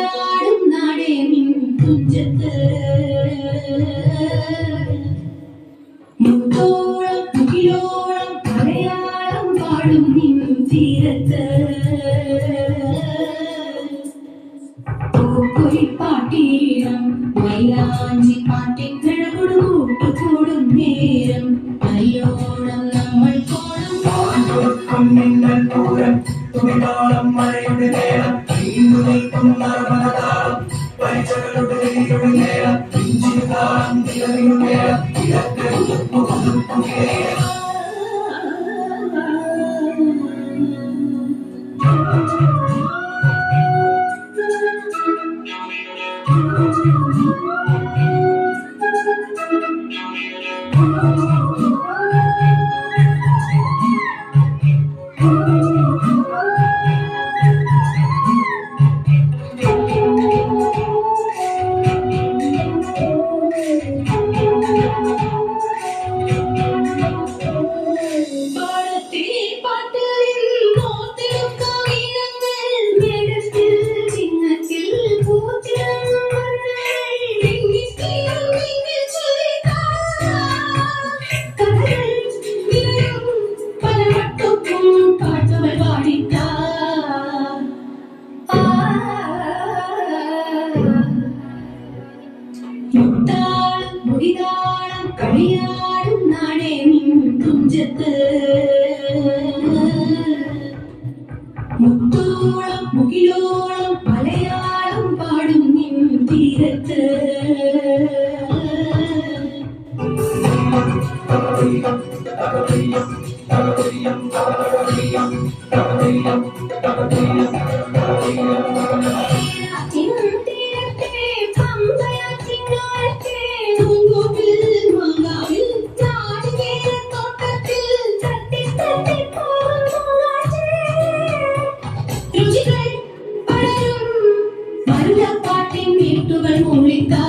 കളിയാടും നാടേ നിൻ തുഞ്ചത്ത് മുത്തോളം മുകിലോളം മലയാളം പാടും നിൻ തീരത്ത് പൂക്കുയിൽപ്പാട്ടീണം മൈലാഞ്ചി പാട്ടിൻ കിഴകൊടു കൂട്ടുകൂടും നേരം നല്ലോണം നമ്മൾ കോണം മിന്നൽ പൂരം തുണിതാളം മഴയുടെ നേരം നീണ്ടു നിൽക്കും നർമ്മദാളം പരിചകളുടെ നേരം ഇഞ്ചിതാളം നിലവിനു നേരം മുടിതാളം കളിയാടും നാടേ നിൻ തുഞ്ചത്ത് മുത്തോളം മുകിലോളം മലയാളം പാടും നിൻ തീരത്ത് ുകൾ മൂളിക്കാ